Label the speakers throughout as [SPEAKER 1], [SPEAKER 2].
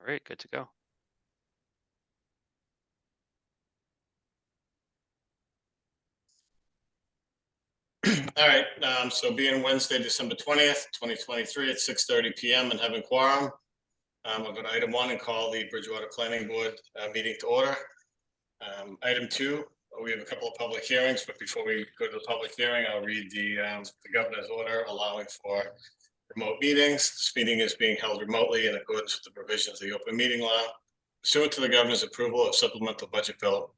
[SPEAKER 1] All right, good to go.
[SPEAKER 2] All right, so being Wednesday, December 20th, 2023 at 6:30 p.m. and having quorum, I'll go to item 1 and call the Bridgewater Planning Board meeting to order. Item 2, we have a couple of public hearings, but before we go to the public hearing, I'll read the governor's order allowing for remote meetings. This meeting is being held remotely in accordance with the provisions of the open meeting law. Pursuant to the governor's approval of supplemental budget bill,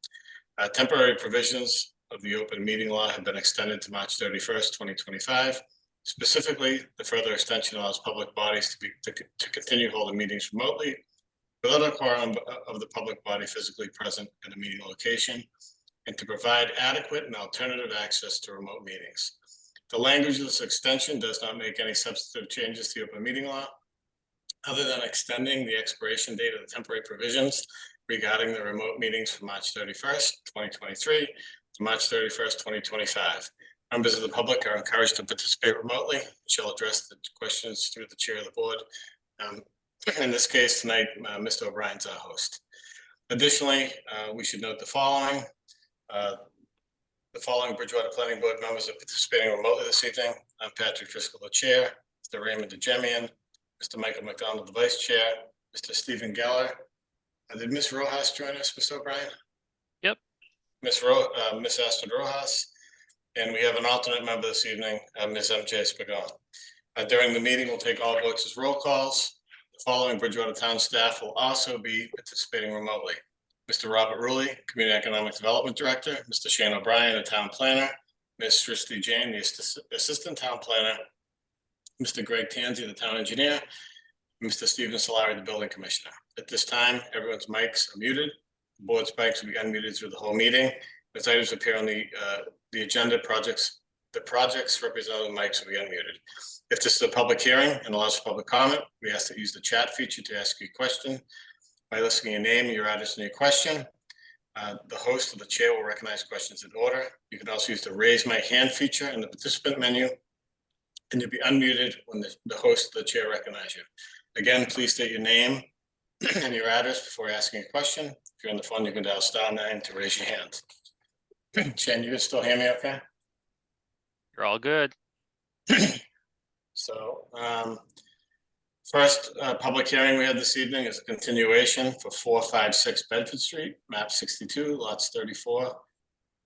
[SPEAKER 2] temporary provisions of the open meeting law have been extended to March 31st, 2025. Specifically, the further extension allows public bodies to continue holding meetings remotely without a quorum of the public body physically present at a meeting location, and to provide adequate and alternative access to remote meetings. The language of this extension does not make any substantive changes to the open meeting law, other than extending the expiration date of the temporary provisions regarding the remote meetings from March 31st, 2023 to March 31st, 2025. Members of the public are encouraged to participate remotely and shall address the questions through the chair of the board. In this case tonight, Mr. O'Brien's our host. Additionally, we should note the following. The following Bridgewater Planning Board members are participating remotely this evening. I'm Patrick Driscoll, the chair, Mr. Raymond DeGemian, Mr. Michael McDonald, the vice chair, Mr. Stephen Geller. Did Ms. Rojas join us, Mr. O'Brien?
[SPEAKER 1] Yep.
[SPEAKER 2] Miss Astrid Rojas. And we have an alternate member this evening, Ms. MJ Spagon. During the meeting, we'll take all votes as roll calls. The following Bridgewater Town staff will also be participating remotely. Mr. Robert Rulli, Community Economic Development Director, Mr. Shane O'Brien, the Town Planner, Ms. Srishti Jain, the Assistant Town Planner, Mr. Greg Tanzi, the Town Engineer, Mr. Stephen Solari, the Building Commissioner. At this time, everyone's mics are muted. The board's mics will be unmuted through the whole meeting. As items appear on the agenda, the projects represented in mics will be unmuted. If this is a public hearing and allows for public comment, we ask that you use the chat feature to ask your question. By listing your name, your address, and your question, the host or the chair will recognize questions in order. You can also use the raise my hand feature in the participant menu, and you'll be unmuted when the host or the chair recognize you. Again, please state your name and your address before asking a question. If you're on the phone, you can dial *9 to raise your hand. Chen, you can still hear me okay?
[SPEAKER 1] You're all good.
[SPEAKER 2] So, first public hearing we had this evening is a continuation for 456 Bedford Street, map 62, lots 34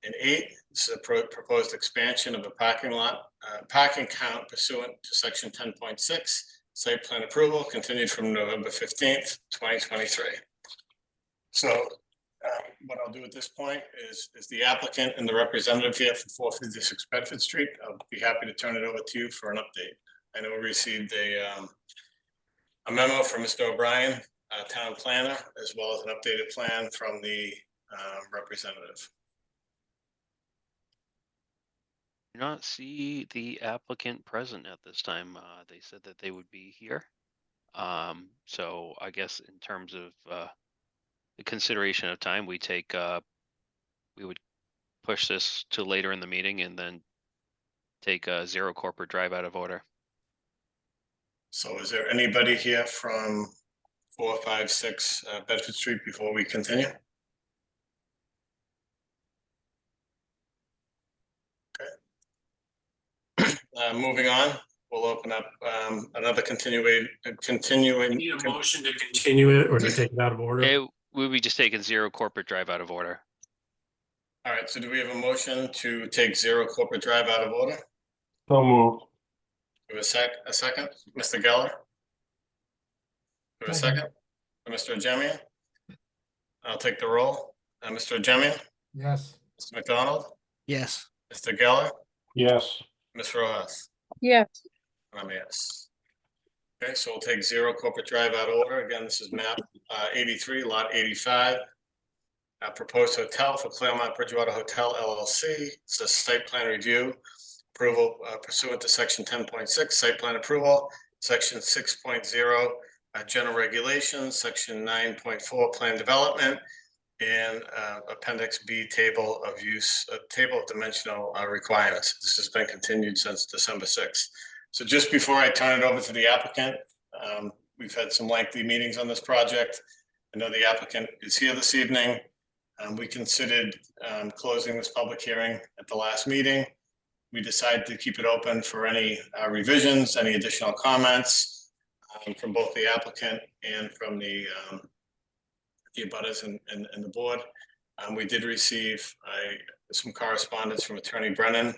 [SPEAKER 2] and 8. This is a proposed expansion of a parking lot, parking count pursuant to section 10.6, site plan approval continued from November 15th, 2023. So what I'll do at this point is the applicant and the representative here for 456 Bedford Street. I'll be happy to turn it over to you for an update. I know we received a memo from Mr. O'Brien, Town Planner, as well as an updated plan from the representative.
[SPEAKER 1] Do not see the applicant present at this time. They said that they would be here. So I guess in terms of the consideration of time, we would push this to later in the meeting and then take a zero corporate drive out of order.
[SPEAKER 2] So is there anybody here from 456 Bedford Street before we continue? Okay. Moving on, we'll open up another continuing.
[SPEAKER 3] Need a motion to continue it or to take it out of order?
[SPEAKER 1] We'll be just taking zero corporate drive out of order.
[SPEAKER 2] All right, so do we have a motion to take zero corporate drive out of order?
[SPEAKER 4] So moved.
[SPEAKER 2] Do we have a second? Mr. Geller? Do we have a second? Mr. O'Jemian? I'll take the roll. Mr. O'Jemian?
[SPEAKER 4] Yes.
[SPEAKER 2] Mr. McDonald?
[SPEAKER 5] Yes.
[SPEAKER 2] Mr. Geller?
[SPEAKER 4] Yes.
[SPEAKER 2] Ms. Rojas?
[SPEAKER 6] yes,
[SPEAKER 2] I'm a yes. Okay, so we'll take zero corporate drive out of order. Again, this is map 83, lot 85. Proposed hotel for Claremont Bridgewater Hotel LLC. It's a site plan review. Approval pursuant to section 10.6, site plan approval, section 6.0, general regulations, section 9.4, plan development, and appendix B, table of use, table of dimensional requirements. This has been continued since December 6th. So just before I turn it over to the applicant, we've had some lengthy meetings on this project. I know the applicant is here this evening. We considered closing this public hearing at the last meeting. We decided to keep it open for any revisions, any additional comments from both the applicant and from the abutters and the board. We did receive some correspondence from Attorney Brennan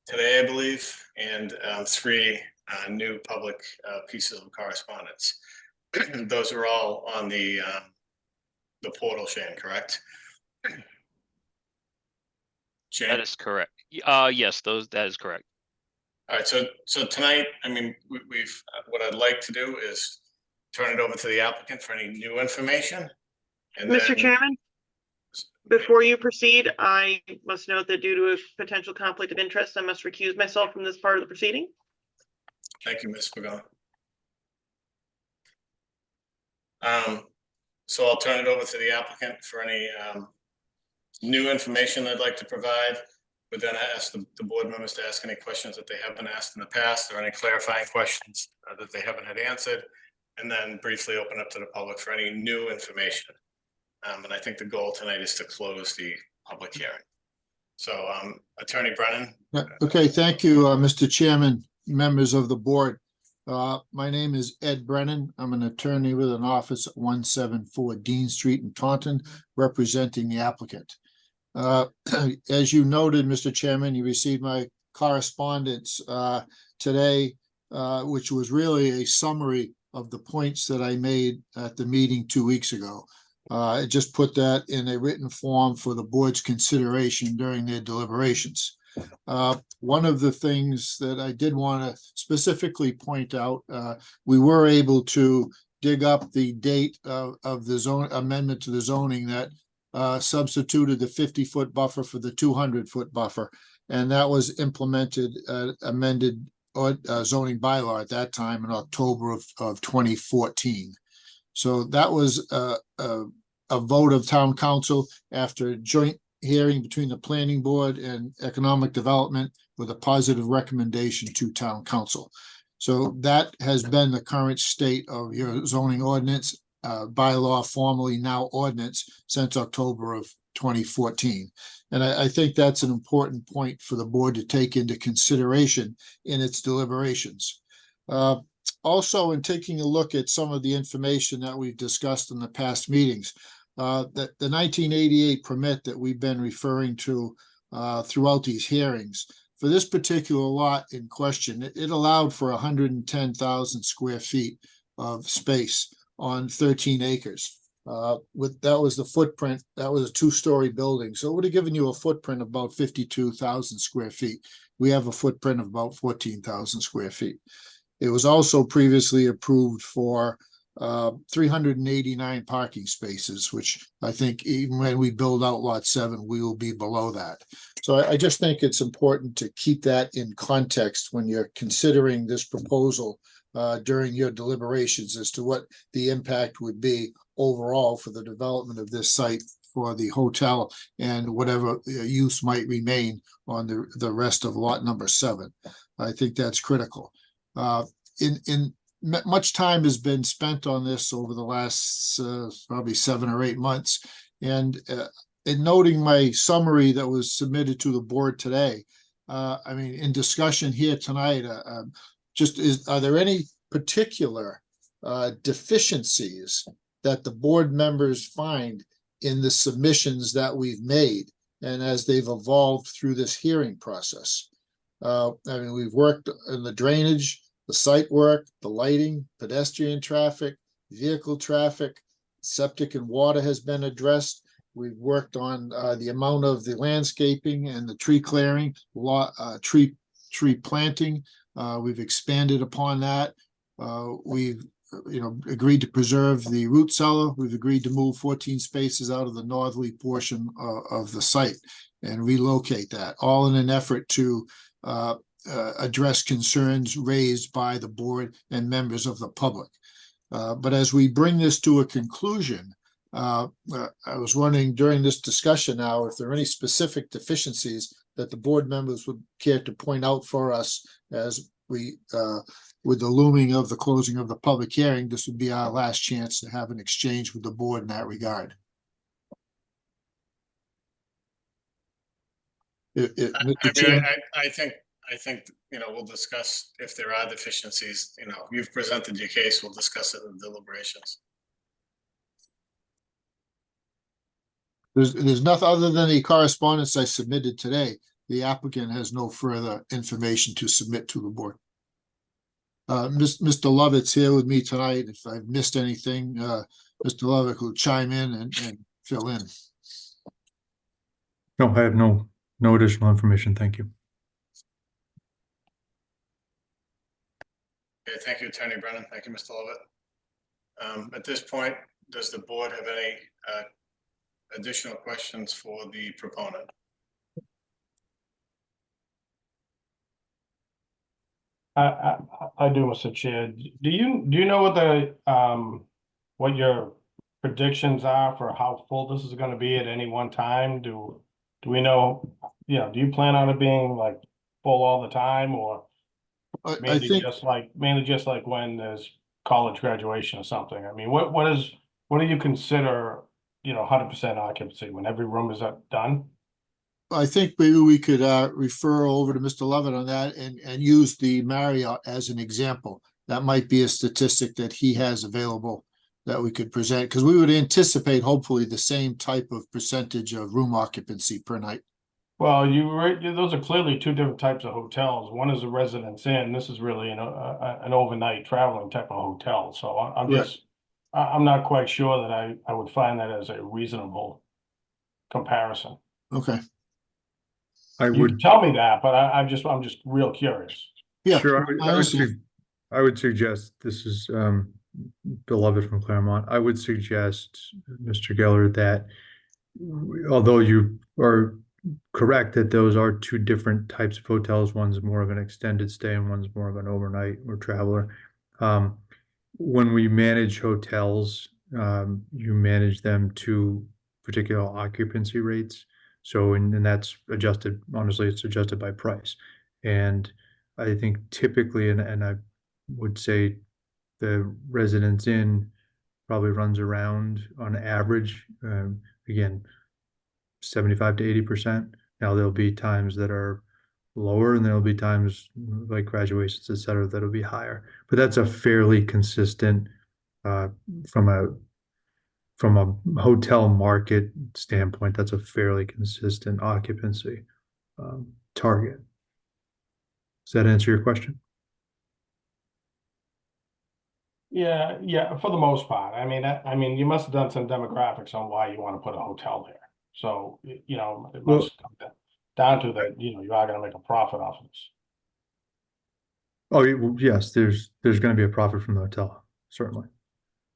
[SPEAKER 2] today, I believe, and 3 new public pieces of correspondence. Those are all on the portal, Shane, correct? Shane?
[SPEAKER 1] That is correct. Yes, that is correct.
[SPEAKER 2] All right, so tonight, I mean, we've what I'd like to do is turn it over to the applicant for any new information. And
[SPEAKER 5] Mr.
[SPEAKER 2] then-
[SPEAKER 5] Chairman, before you proceed, I must note that due to a potential conflict of interest, I must recuse myself from this part of the proceeding.
[SPEAKER 2] Thank you, Ms. Pagano. So I'll turn it over to the applicant for any new information they'd like to provide. But then I ask the board members to ask any questions that they have been asked in the past, or any clarifying questions that they haven't had answered, and then briefly open up to the public for any new information. And I think the goal tonight is to close the public hearing. So Attorney Brennan.
[SPEAKER 6] Okay, thank you, Mr. Chairman, members of the board. My name is Ed Brennan. I'm an attorney with an office at 174 Dean Street in Taunton, representing the applicant. As you noted, Mr. Chairman, you received my correspondence today, which was really a summary of the points that I made at the meeting 2 weeks ago. I just put that in a written form for the board's consideration during their deliberations. One of the things that I did want to specifically point out, we were able to dig up the date of the zone amendment to the zoning that substituted the 50-foot buffer for the 200-foot buffer. And that was implemented, amended zoning bylaw at that time in October of 2014. So that was a vote of town council after a joint hearing between the planning board and economic development with a positive recommendation to town council. So that has been the current state of your zoning ordinance, bylaw, formerly now ordinance, since October of 2014. And I think that's an important point for the board to take into consideration in its deliberations. Also, in taking a look at some of the information that we've discussed in the past meetings, the 1988 permit that we've been referring to throughout these hearings, for this particular lot in question, it allowed for 110,000 square feet of space on 13 acres. That was the footprint. That was a 2-story building. So it would have given you a footprint of about 52,000 square feet. We have a footprint of about 14,000 square feet. It was also previously approved for 389 parking spaces, which I think even when we build out lot 7, we will be below that. So I just think it's important to keep that in context when you're considering this proposal during your deliberations as to what the impact would be overall for the development of this site for the hotel and whatever use might remain on the rest of lot number 7. I think that's critical. Much time has been spent on this over the last probably 7 or 8 months. And in noting my summary that was submitted to the board today, I mean, in discussion here tonight, are there any particular deficiencies that the board members find in the submissions that we've made and as they've evolved through this hearing process? I mean, we've worked in the drainage, the site work, the lighting, pedestrian traffic, vehicle traffic, septic and water has been addressed. We've worked on the amount of the landscaping and the tree clearing, tree planting. We've expanded upon that. We've agreed to preserve the root cellar. We've agreed to move 14 spaces out of the northerly portion of the site and relocate that, all in an effort to address concerns raised by the board and members of the public. But as we bring this to a conclusion, I was wondering during this discussion now if there are any specific deficiencies that the board members would care to point out for us as we with the looming of the closing of the public hearing, this would be our last chance to have an exchange with the board in that regard. Mr.
[SPEAKER 2] I mean,
[SPEAKER 6] Chairman,
[SPEAKER 2] I think, you know, we'll discuss if there are deficiencies, you know, you've presented your case, we'll discuss it in deliberations.
[SPEAKER 6] there's nothing other than the correspondence I submitted today. The applicant has no further information to submit to the board. Mr. Lovett's here with me tonight. If I've missed anything, Mr. Lovett will chime in and fill in.
[SPEAKER 7] No, I have no additional information. Thank you.
[SPEAKER 2] Okay, thank you, Attorney Brennan. Thank you, Mr. Lovett. At this point, does the board have any additional questions for the proponent?
[SPEAKER 4] I do, Mr. Chair. Do you know what your predictions are for how full this is gonna be at any one time? Do we know, do you plan on it being like full all the time, or
[SPEAKER 6] I
[SPEAKER 4] mainly
[SPEAKER 6] think,
[SPEAKER 4] just like when there's college graduation or something? I mean, what do you consider, 100% occupancy, when every room is done?
[SPEAKER 6] I think maybe we could refer over to Mr. Lovett on that and use the Marriott as an example. That might be a statistic that he has available that we could present, because we would anticipate hopefully the same type of percentage of room occupancy per night.
[SPEAKER 4] Well, those are clearly two different types of hotels. One is a Residence Inn. This is really an overnight traveling type of hotel. So I'm not quite sure that I would find that as a reasonable comparison.
[SPEAKER 6] Okay,
[SPEAKER 7] I
[SPEAKER 4] You
[SPEAKER 7] would,
[SPEAKER 4] can tell me that, but I'm just real curious.
[SPEAKER 6] yeah.
[SPEAKER 7] sure,
[SPEAKER 6] I understand.
[SPEAKER 7] I would suggest, this is Bill Lovett from Claremont. I would suggest, Mr. Geller, that although you are correct that those are two different types of hotels, one's more of an extended stay and one's more of an overnight or traveler. When we manage hotels, you manage them to particular occupancy rates. So, and that's adjusted, honestly, it's adjusted by price. And I think typically, and I would say the Residence Inn probably runs around on average, again, 75 to 80%. Now there'll be times that are lower and there'll be times like graduations, et cetera, that'll be higher. But that's a fairly consistent from a hotel market standpoint, that's a fairly consistent occupancy target. Does that answer your question?
[SPEAKER 4] Yeah, for the most part. I mean, you must have done some demographics on why you want to put a hotel there. So, it must come down to that, you are gonna make a profit off of this.
[SPEAKER 7] Oh, yes, there's going to be a profit from the hotel, certainly.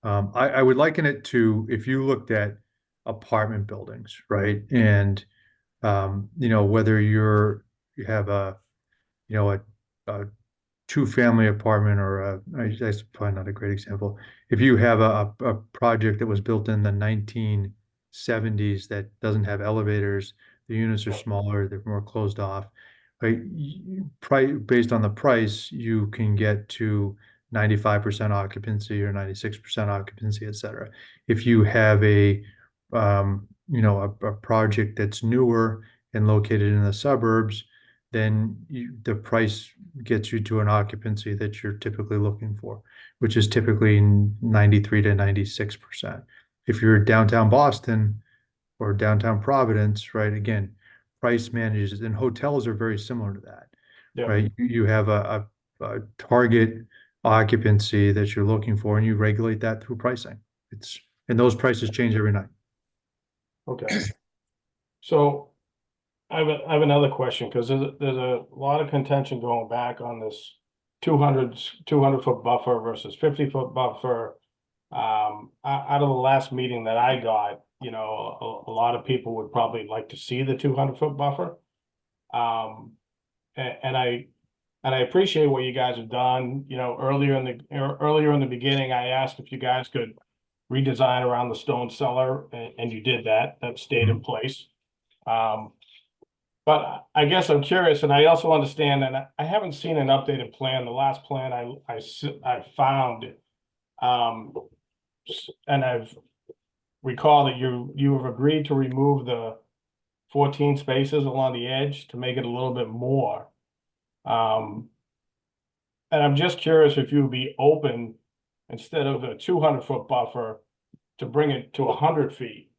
[SPEAKER 7] I would liken it to, if you looked at apartment buildings, right? And, whether you have a 2-family apartment or that's probably not a great example. If you have a project that was built in the 1970s that doesn't have elevators, the units are smaller, they're more closed off, right? Based on the price, you can get to 95% occupancy or 96% occupancy, et cetera. If you have a project that's newer and located in the suburbs, then the price gets you to an occupancy that you're typically looking for, which is typically 93 to 96%. If you're downtown Boston or downtown Providence, right, again, price manages, and hotels are very similar to that,
[SPEAKER 4] Yeah.
[SPEAKER 7] right? You have a target occupancy that you're looking for, and you regulate that through pricing. And those prices change every night.
[SPEAKER 4] Okay. So I have another question, because there's a lot of contention going back on this 200-foot buffer versus 50-foot buffer. Out of the last meeting that I got, a lot of people would probably like to see the 200-foot buffer. And I appreciate what you guys have done. Earlier in the beginning, I asked if you guys could redesign around the stone cellar, and you did that. That stayed in place. But I guess I'm curious, and I also understand, and I haven't seen an updated plan. The last plan I found, and I've recall that you have agreed to remove the 14 spaces along the edge to make it a little bit more. And I'm just curious if you would be open, instead of a 200-foot buffer, to bring it to 100 feet.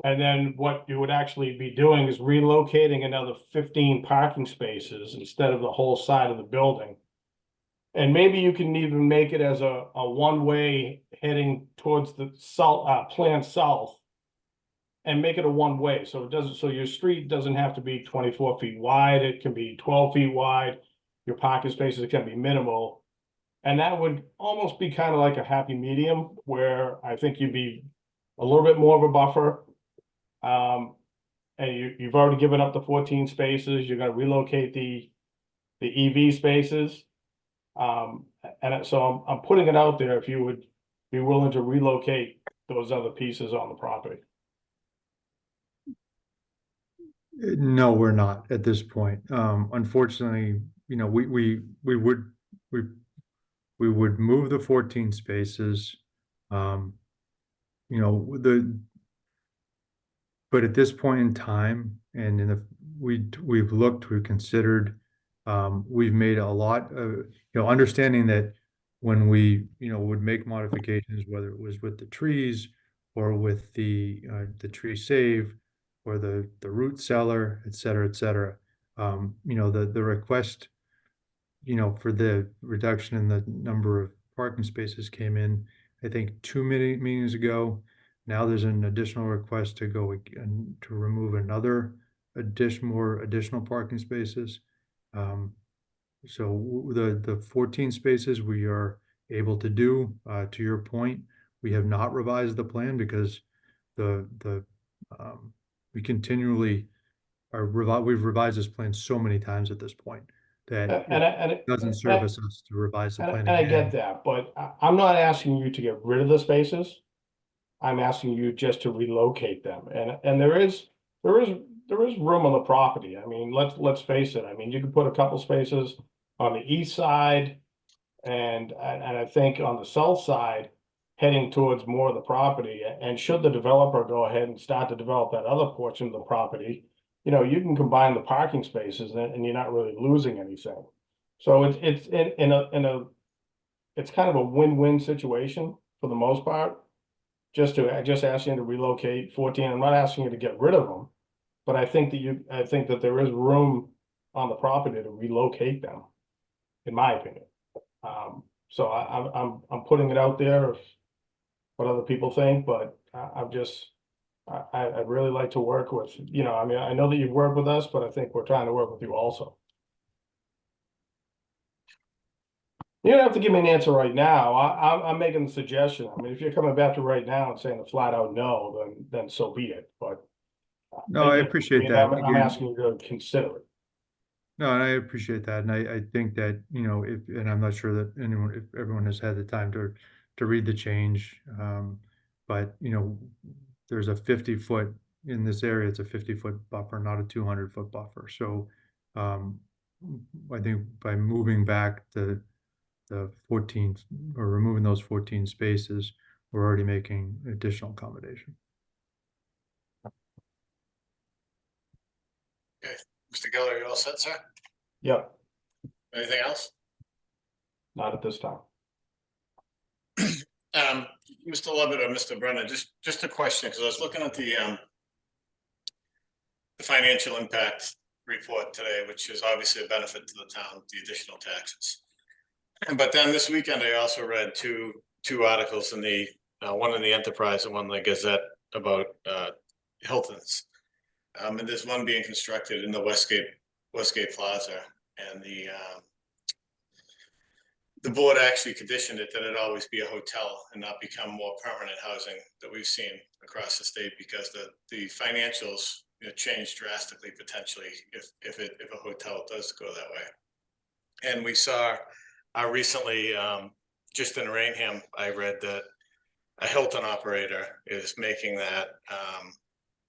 [SPEAKER 4] And then what you would actually be doing is relocating another 15 parking spaces instead of the whole side of the building. And maybe you can even make it as a one-way heading towards the planned south. And make it a one-way, so it doesn't, so your street doesn't have to be 24 feet wide, it can be 12 feet wide. Your parking spaces can be minimal. And that would almost be kind of like a happy medium, where I think you'd be a little bit more of a buffer. And you've already given up the 14 spaces, you're gonna relocate the EV spaces. And so I'm putting it out there if you would be willing to relocate those other pieces on the property.
[SPEAKER 7] No, we're not at this point. Unfortunately, you know, we would move the 14 spaces. You know, but at this point in time, and we've looked, we've considered, we've made a lot of, you know, understanding that when we, you know, would make modifications, whether it was with the trees or with the tree save or the root cellar, et cetera, et cetera. You know, the request, you know, for the reduction in the number of parking spaces came in, I think, 2 meetings ago. Now there's an additional request to go again to remove another additional parking spaces. So the 14 spaces we are able to do. To your point, we have not revised the plan because we continually we've revised this plan so many times at this point that it doesn't service us to revise the plan
[SPEAKER 4] And I get
[SPEAKER 7] again.
[SPEAKER 4] that, but I'm not asking you to get rid of the spaces. I'm asking you just to relocate them, and there is room on the property. I mean, let's face it. I mean, you can put a couple spaces on the east side, and I think on the south side, heading towards more of the property. And should the developer go ahead and start to develop that other portion of the property, you know, you can combine the parking spaces, and you're not really losing anything. So it's in a it's kind of a win-win situation for the most part. Just asking you to relocate 14. I'm not asking you to get rid of them, but I think that there is room on the property to relocate them, in my opinion. So I'm putting it out there of what other people think, but I'd really like to work with, you know, I mean, I know that you've worked with us, but I think we're trying to work with you also. You don't have to give me an answer right now. I'm making the suggestion. I mean, if you're coming back to right now and saying a flat out no, then so be it, but.
[SPEAKER 7] No, I appreciate that.
[SPEAKER 4] I'm
[SPEAKER 7] Again,
[SPEAKER 4] asking you to consider it.
[SPEAKER 7] no, and I appreciate that, and I think that, you know, and I'm not sure that if everyone has had the time to read the change, but you know, there's a 50-foot in this area. It's a 50-foot buffer, not a 200-foot buffer. So, I think by moving back the 14 or removing those 14 spaces, we're already making additional accommodation.
[SPEAKER 2] Okay, Mr. Geller, you all set, sir?
[SPEAKER 4] Yep,
[SPEAKER 2] Anything else?
[SPEAKER 4] not at this time.
[SPEAKER 2] Mr. Lovett or Mr. Brennan, just a question, because I was looking at the financial impact report today, which is obviously a benefit to the town, the additional taxes. But then this weekend, I also read two articles in the one in the Enterprise and one in the Gazette about Hilton's. And there's one being constructed in the Westgate Plaza, and the board actually conditioned it that it always be a hotel and not become more permanent housing that we've seen across the state, because the financials, you know, change drastically potentially if a hotel does go that way. And we saw recently, just in Rainham, I read that a Hilton operator is making that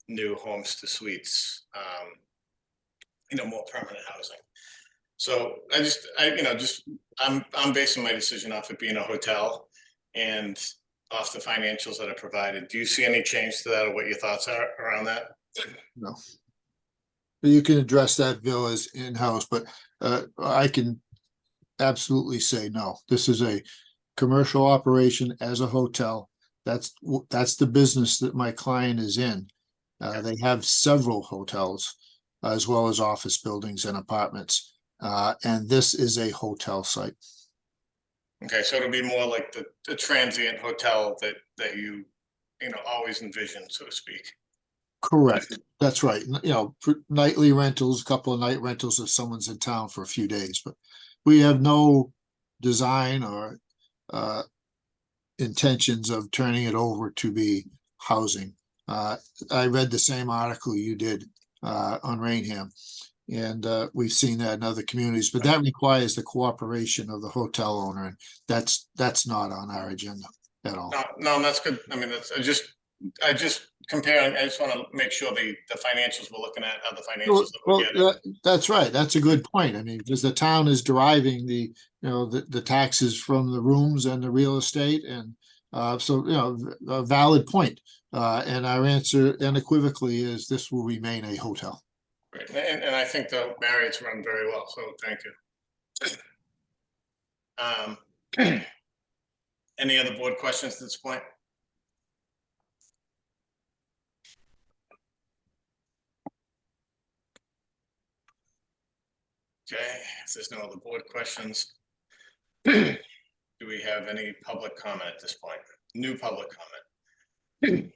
[SPEAKER 2] new homes to suites, more permanent housing. So I'm basing my decision off it being a hotel and off the financials that are provided. Do you see any change to that, or what your thoughts are around that?
[SPEAKER 6] No. You can address that, Bill, as in-house, but I can absolutely say no. This is a commercial operation as a hotel. That's the business that my client is in. They have several hotels as well as office buildings and apartments. And this is a hotel site.
[SPEAKER 2] Okay, so it'll be more like the transient hotel that you always envisioned, so to speak.
[SPEAKER 6] Correct. That's right. For nightly rentals, a couple of night rentals if someone's in town for a few days, but we have no design or intentions of turning it over to be housing. I read the same article you did on Rainham, and we've seen that in other communities, but that requires the cooperation of the hotel owner, and that's not on our agenda at all.
[SPEAKER 2] No, that's good. I mean, I just comparing, I just want to make sure the financials we're looking at are the financials that we're getting.
[SPEAKER 6] That's right. That's a good point. I mean, because the town is deriving the taxes from the rooms and the real estate, and so a valid point. And our answer unequivocally is this will remain a hotel.
[SPEAKER 2] Right. And I think the Marriott's run very well, so thank you. Any other board questions at this point? Okay, if there's no other board questions, do we have any public comment at this point? New public comment?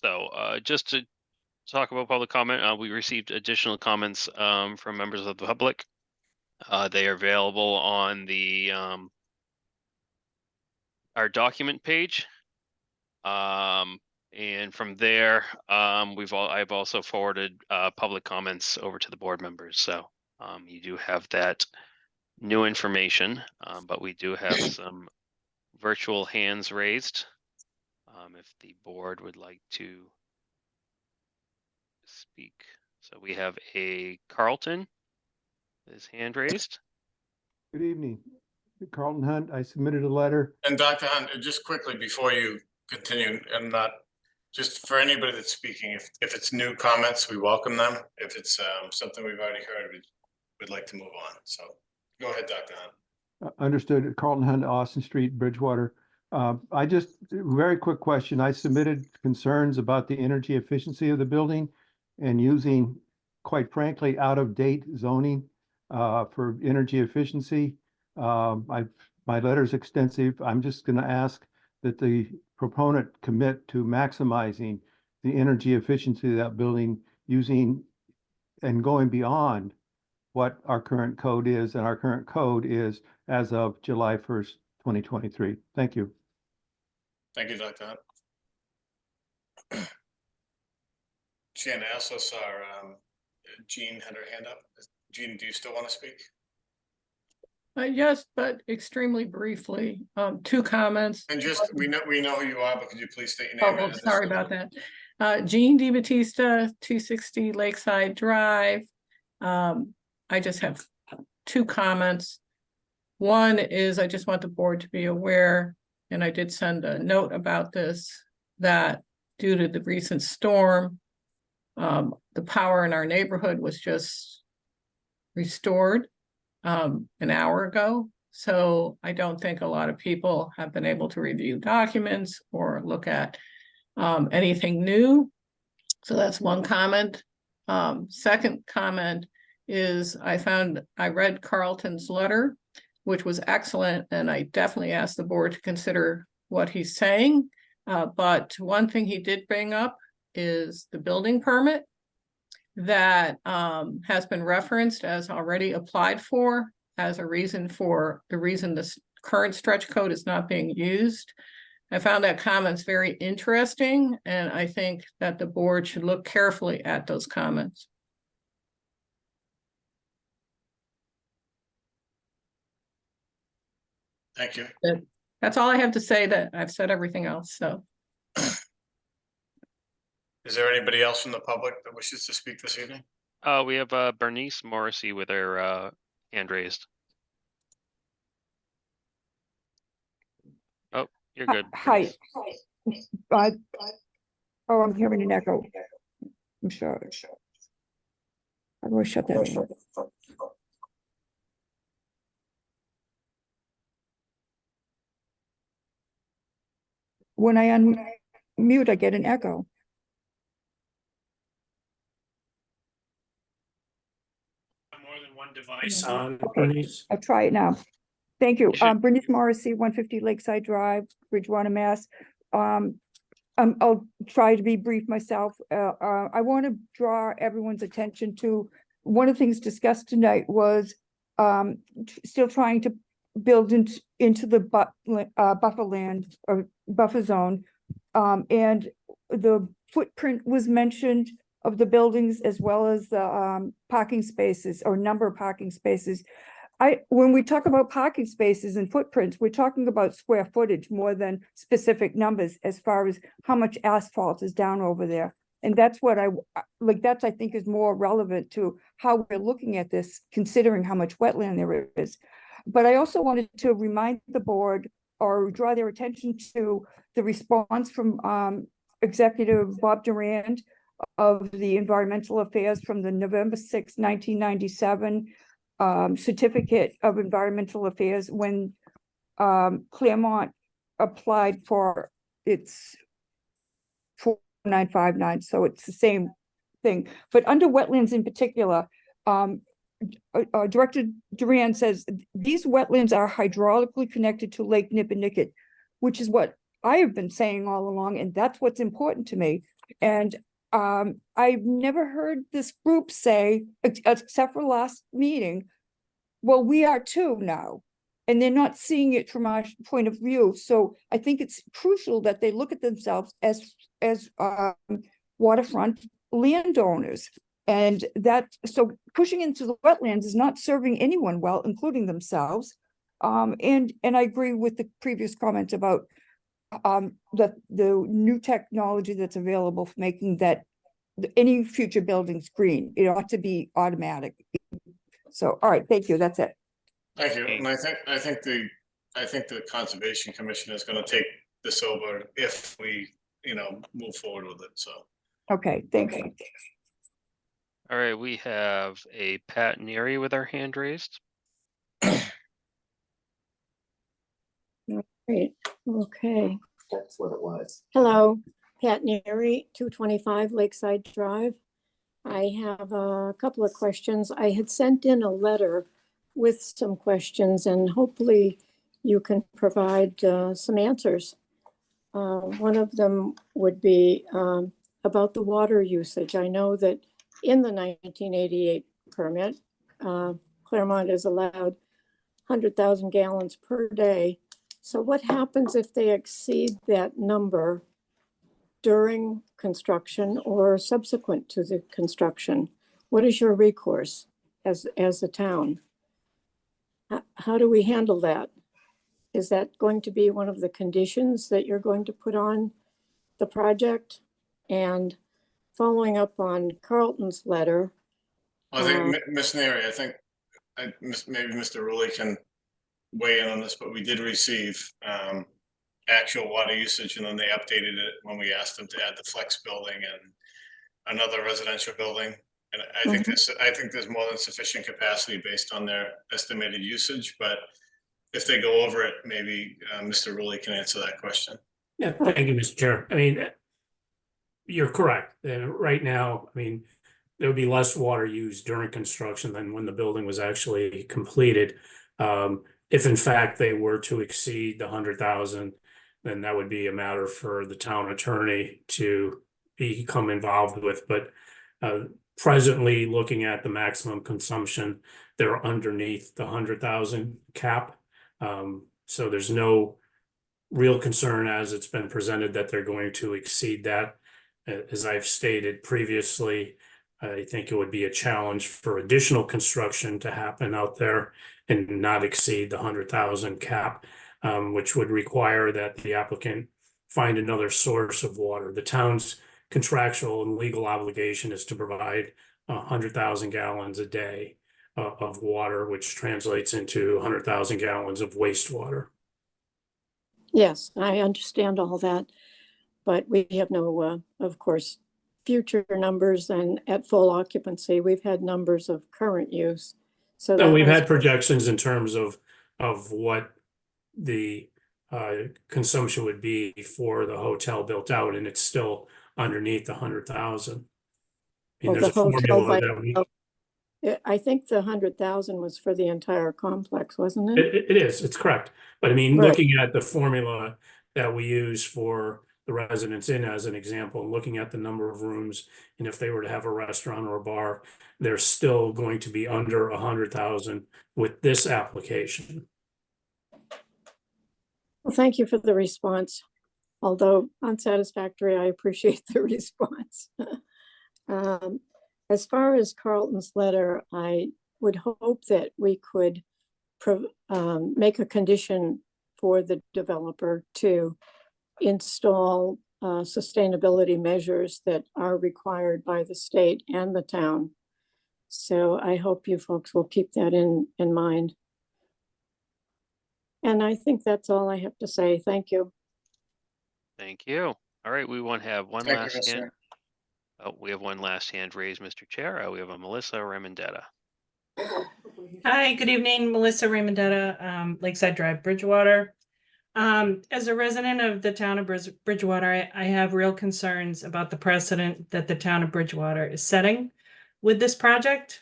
[SPEAKER 1] So just to talk about public comment, we received additional comments from members of the public. They are available on the our document page. And from there, I've also forwarded public comments over to the board members. So you do have that new information, but we do have some virtual hands raised. If the board would like to speak. So we have a Carlton, his hand raised.
[SPEAKER 8] Good evening, Carlton Hunt. I submitted a letter.
[SPEAKER 2] And Dr. Hunt, just quickly before you continue, and not just for anybody that's speaking, if it's new comments, we welcome them. If it's something we've already heard, we'd like to move on. So go ahead, Dr. Hunt.
[SPEAKER 8] Understood. Carlton Hunt, Austin Street, Bridgewater. I just, very quick question. I submitted concerns about the energy efficiency of the building and using, quite frankly, out-of-date zoning for energy efficiency. My letter's extensive. I'm just going to ask that the proponent commit to maximizing the energy efficiency of that building using and going beyond what our current code is, and our current code is as of July 1st, 2023. Thank you.
[SPEAKER 2] Thank you, Dr. Hunt. Shannon, I also saw Jean had her hand up. Jean, do you still want to speak?
[SPEAKER 9] Yes, but extremely briefly, 2 comments.
[SPEAKER 2] And just, we know who you are, but could you please state your name?
[SPEAKER 9] Oh, sorry about that. Jean DiBattista, 260 Lakeside Drive. I just have 2 comments. One is I just want the board to be aware, and I did send a note about this, that due to the recent storm, the power in our neighborhood was just restored an hour ago. So I don't think a lot of people have been able to review documents or look at anything new. So that's one comment. Second comment is I read Carlton's letter, which was excellent, and I definitely asked the board to consider what he's saying. But one thing he did bring up is the building permit that has been referenced as already applied for as a reason for the reason this current stretch code is not being used. I found that comments very interesting, and I think that the board should look carefully at those comments.
[SPEAKER 2] Thank you.
[SPEAKER 9] That's all I have to say. That I've said everything else, so
[SPEAKER 2] Is there anybody else from the public that wishes to speak this evening?
[SPEAKER 1] We have Bernice Morrissey with her hand raised. Oh, you're good.
[SPEAKER 10] Hi.
[SPEAKER 1] Bernice.
[SPEAKER 10] Oh, I'm hearing an echo. I'm sure. How do I shut that off? When I unmute, I get an echo.
[SPEAKER 3] More than one device on, Bernice.
[SPEAKER 10] I'll try it now. Thank you.
[SPEAKER 1] You should-
[SPEAKER 10] Bernice Morrissey, 150 Lakeside Drive, Bridgewater, Mass. I'll try to be brief myself. I want to draw everyone's attention to one of the things discussed tonight was still trying to build into the buffer land or buffer zone. And the footprint was mentioned of the buildings as well as the parking spaces or number of parking spaces. When we talk about parking spaces and footprints, we're talking about square footage more than specific numbers as far as how much asphalt is down over there. And that's what I think is more relevant to how we're looking at this, considering how much wetland there is. But I also wanted to remind the board or draw their attention to the response from Executive Bob Durand of the Environmental Affairs from the November 6, 1997 certificate of environmental affairs when Claremont applied for its 4959, so it's the same thing. But under wetlands in particular, Director Durand says these wetlands are hydraulically connected to Lake Nippenicket, which is what I have been saying all along, and that's what's important to me. And I've never heard this group say, except for last meeting, well, we are too now. And they're not seeing it from our point of view. So I think it's crucial that they look at themselves as waterfront landowners. And so pushing into the wetlands is not serving anyone well, including themselves. And I agree with the previous comment about the new technology that's available for making that any future buildings green. It ought to be automatic. So, all right, thank you. That's it.
[SPEAKER 2] Thank you. And I think the Conservation Commission is going to take this over if we, move forward with it. So.
[SPEAKER 10] Okay, thank you.
[SPEAKER 1] All right, we have a Pat Neary with our hand raised.
[SPEAKER 11] Great, okay.
[SPEAKER 3] That's what it was.
[SPEAKER 11] Hello, Pat Neary, 225 Lakeside Drive. I have a couple of questions. I had sent in a letter with some questions and hopefully you can provide some answers. One of them would be about the water usage. I know that in the 1988 permit, Claremont is allowed 100,000 gallons per day. So what happens if they exceed that number during construction or subsequent to the construction? What is your recourse as a town? How do we handle that? Is that going to be one of the conditions that you're going to put on the project? And following up on Carlton's letter.
[SPEAKER 2] I think, Ms. Neary, maybe Mr. Rulli can weigh in on this, but we did receive actual water usage, and then they updated it when we asked them to add the flex building and another residential building. And I think there's more than sufficient capacity based on their estimated usage, but if they go over it, maybe Mr. Rulli can answer that question.
[SPEAKER 3] Yeah, thank you, Mr. Chair. I mean, you're correct. Right now, I mean, there would be less water used during construction than when the building was actually completed. If in fact they were to exceed the 100,000, then that would be a matter for the town attorney to become involved with. But presently, looking at the maximum consumption, they're underneath the 100,000 cap. So there's no real concern as it's been presented that they're going to exceed that. As I've stated previously, I think it would be a challenge for additional construction to happen out there and not exceed the 100,000 cap, which would require that the applicant find another source of water. The town's contractual and legal obligation is to provide 100,000 gallons a day of water, which translates into 100,000 gallons of wastewater.
[SPEAKER 11] Yes, I understand all that, but we have no, of course, future numbers, and at full occupancy, we've had numbers of current use. So
[SPEAKER 3] And we've
[SPEAKER 11] that's-
[SPEAKER 3] had projections in terms of what the consumption would be for the hotel built out, and it's still underneath the 100,000. I mean,
[SPEAKER 11] Well,
[SPEAKER 3] there's a
[SPEAKER 11] the hotel
[SPEAKER 3] formula
[SPEAKER 11] by
[SPEAKER 3] that we.
[SPEAKER 11] itself- I think the 100,000 was for the entire complex, wasn't it?
[SPEAKER 3] It is, it's correct. But I mean,
[SPEAKER 11] Right.
[SPEAKER 3] looking at the formula that we use for the Residence Inn as an example, looking at the number of rooms, and if they were to have a restaurant or a bar, they're still going to be under 100,000 with this application.
[SPEAKER 11] Well, thank you for the response. Although unsatisfactory, I appreciate the response. As far as Carlton's letter, I would hope that we could make a condition for the developer to install sustainability measures that are required by the state and the town. So I hope you folks will keep that in mind. And I think that's all I have to say. Thank you.
[SPEAKER 1] Thank you. All right, we want to have one
[SPEAKER 2] Thank you,
[SPEAKER 1] last hand.
[SPEAKER 2] Mr.
[SPEAKER 1] Oh, we have one last hand raised, Mr. Chair. We have a Melissa Remendetta.
[SPEAKER 12] Hi, good evening, Melissa Raymondetta, Lakeside Drive, Bridgewater. As a resident of the town of Bridgewater, I have real concerns about the precedent that the town of Bridgewater is setting with this project.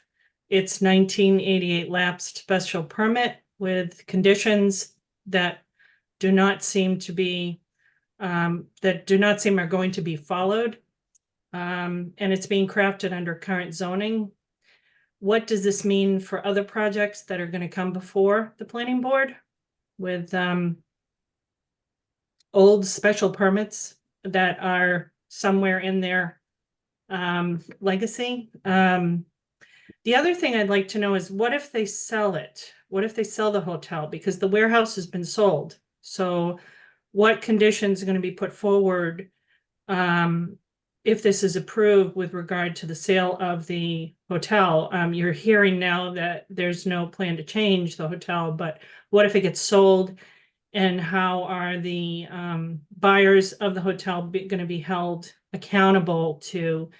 [SPEAKER 12] It's 1988 lapsed special permit with conditions that do not seem to be, are going to be followed. And it's being crafted under current zoning. What does this mean for other projects that are going to come before the planning board with old special permits that are somewhere in their legacy? The other thing I'd like to know is, what if they sell it? What if they sell the hotel? Because the warehouse has been sold. So what conditions are going to be put forward if this is approved with regard to the sale of the hotel? You're hearing now that there's no plan to change the hotel, but what if it gets sold? And how are the buyers of the hotel going to be held accountable to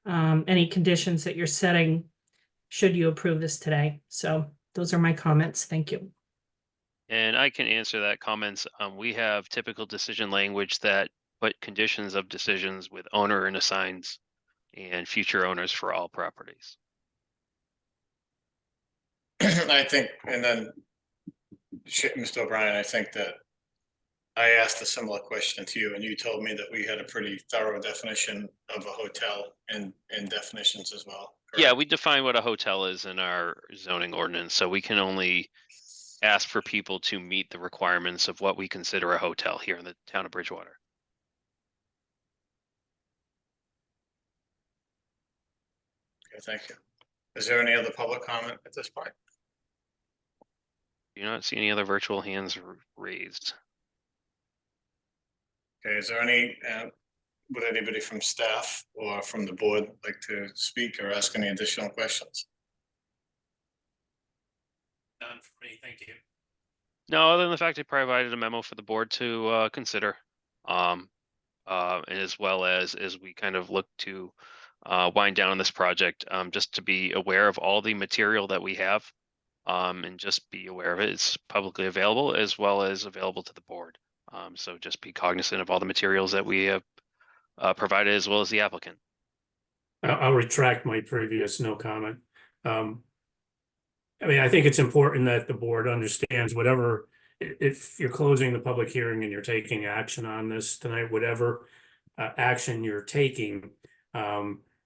[SPEAKER 12] any conditions that you're setting should you approve this today? So those are my comments. Thank you.
[SPEAKER 1] And I can answer that comments. We have typical decision language that put conditions of decisions with owner and assigns and future owners for all properties.
[SPEAKER 2] I think, and then Mr. O'Brien, I think that I asked a similar question to you, and you told me that we had a pretty thorough definition of a hotel and definitions as well.
[SPEAKER 1] Yeah,
[SPEAKER 2] correct?
[SPEAKER 1] we define what a hotel is in our zoning ordinance, so we can only ask for people to meet the requirements of what we consider a hotel here in the town of Bridgewater.
[SPEAKER 2] Okay, thank you. Is there any other public comment at this point?
[SPEAKER 1] Do not see any other virtual hands raised.
[SPEAKER 2] Okay, is there any, would anybody from staff or from the board like to speak or ask any additional questions?
[SPEAKER 3] None for me, thank you.
[SPEAKER 1] No, other than the fact they provided a memo for the board to consider, and as well as we kind of look to wind down this project, just to be aware of all the material that we have, and just be aware of it. It's publicly available as well as available to the board. So just be cognizant of all the materials that we have provided, as well as the applicant.
[SPEAKER 3] I'll retract my previous no comment. I mean, I think it's important that the board understands whatever, if you're closing the public hearing and you're taking action on this tonight, whatever action you're taking,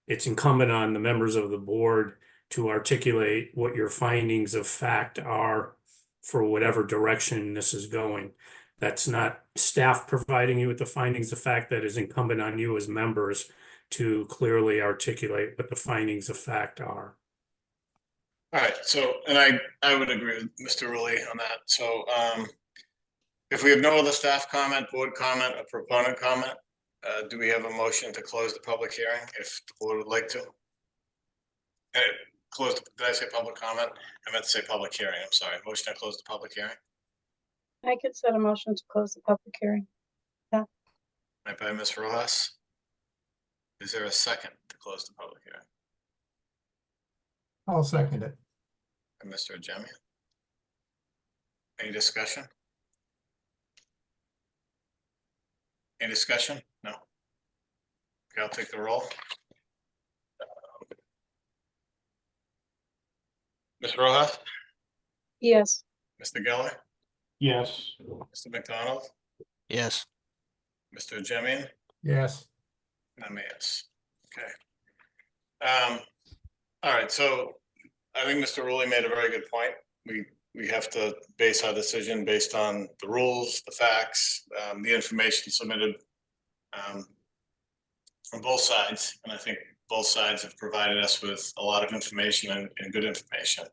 [SPEAKER 3] it's incumbent on the members of the board to articulate what your findings of fact are for whatever direction this is going. That's not staff providing you with the findings of fact. That is incumbent on you as members to clearly articulate what the findings of fact are.
[SPEAKER 2] All right, so, and I would agree with Mr. Rulli on that. So if we have no other staff comment, board comment, or proponent comment, Do we have a motion to close the public hearing if the board would like to? Close, did I say public comment? I meant to say public hearing, I'm sorry. Motion to close the public hearing,
[SPEAKER 11] I could set a motion to close the public hearing.
[SPEAKER 2] made by Ms. Rojas. Is there a second to close the public hearing?
[SPEAKER 4] I'll second it.
[SPEAKER 2] By Mr. Jemian? Any discussion? Any discussion? No. Okay, I'll take the roll. Ms. Rojas,
[SPEAKER 11] Yes.
[SPEAKER 2] Mr. Geller,
[SPEAKER 4] Yes.
[SPEAKER 2] Mr. McDonald,
[SPEAKER 13] Yes.
[SPEAKER 2] Mr. Jemian,
[SPEAKER 4] Yes.
[SPEAKER 2] and I'm a yes. Okay. All right, so I think Mr. Rowley made a very good point. We have to base our decision based on the rules, the facts, the information submitted from both sides, and I think both sides have provided us with a lot of information and good information.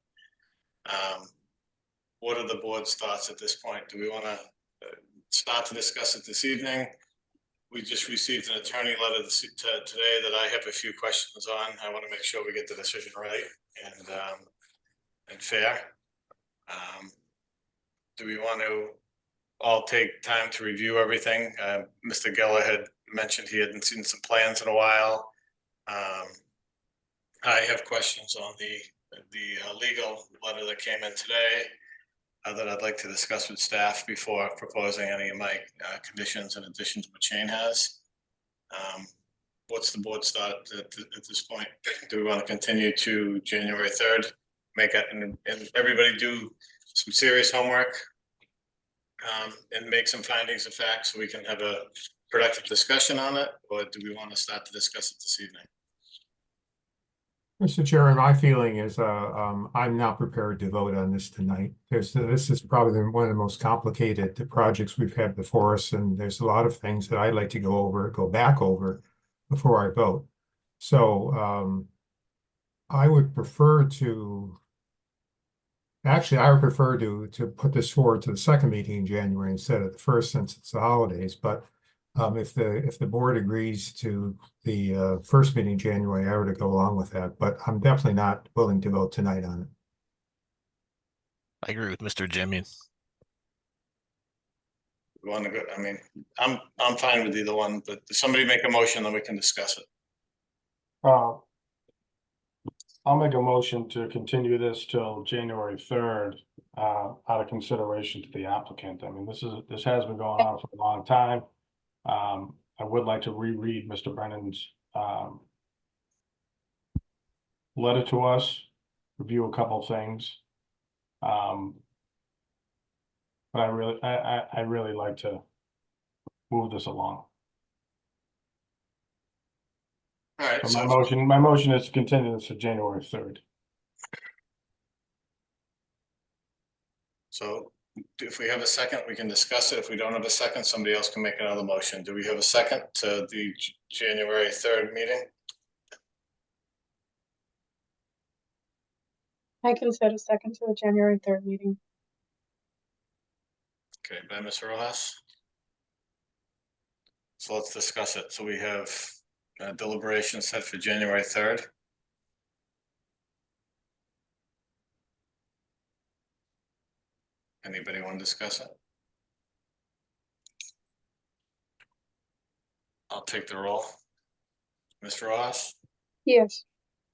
[SPEAKER 2] What are the board's thoughts at this point? Do we want to start to discuss it this evening? We just received an attorney letter today that I have a few questions on. I want to make sure we get the decision right and fair. Do we want to all take time to review everything? Mr. Geller had mentioned he hadn't seen some plans in a while. I have questions on the legal letter that came in today that I'd like to discuss with staff before proposing any of my conditions in addition to what Shane has. What's the board's thought at this point? Do we want to continue to January 3rd? Make it and everybody do some serious homework and make some findings of fact so we can have a productive discussion on it, or do we want to start to discuss it this evening?
[SPEAKER 14] Mr. Chairman, my feeling is I'm not prepared to vote on this tonight. This is probably one of the most complicated projects we've had before us, and there's a lot of things that I'd like to go back over before I vote. So I would prefer to put this forward to the second meeting in January instead of the first, since it's the holidays. But if the board agrees to the first meeting in January, I would go along with that. But I'm definitely not willing to vote tonight on it.
[SPEAKER 13] I agree with Mr. Jemian.
[SPEAKER 2] We want to go, I mean, I'm fine with either one, but if somebody make a motion, then we can discuss it.
[SPEAKER 4] I'll make a motion to continue this till January 3rd, out of consideration to the applicant. I mean, this has been going on for a long time. I would like to reread Mr. Brennan's letter to us, review a couple of things. But I really like to move this along.
[SPEAKER 2] All right,
[SPEAKER 4] So my motion is to continue this to January 3rd.
[SPEAKER 2] So if we have a second, we can discuss it. If we don't have a second, somebody else can make another motion. Do we have a second to the January 3rd meeting?
[SPEAKER 11] I can set a second to the January 3rd meeting.
[SPEAKER 2] Okay, by Ms. Rojas. So let's discuss it. So we have deliberation set for January 3rd. Anybody want to discuss it? I'll take the roll. Ms. Rojas,
[SPEAKER 11] Yes.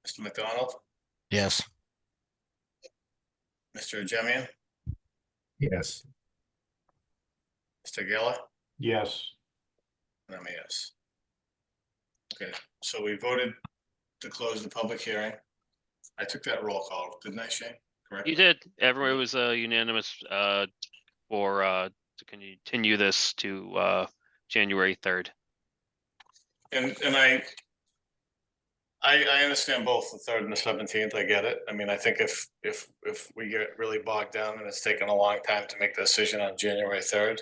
[SPEAKER 2] Mr. McDonald,
[SPEAKER 13] Yes.
[SPEAKER 2] Mr. Jemian,
[SPEAKER 14] Yes.
[SPEAKER 2] Mr. Geller,
[SPEAKER 4] Yes.
[SPEAKER 2] and I'm a yes. Okay, so we voted to close the public hearing. I took that roll call, didn't I, Shane? Correct?
[SPEAKER 1] You did. Everyone was unanimous for to continue this to January 3rd.
[SPEAKER 2] And I understand both the 3rd and the 17th. I get it. I mean, I think if we get really bogged down and it's taken a long time to make the decision on January 3rd,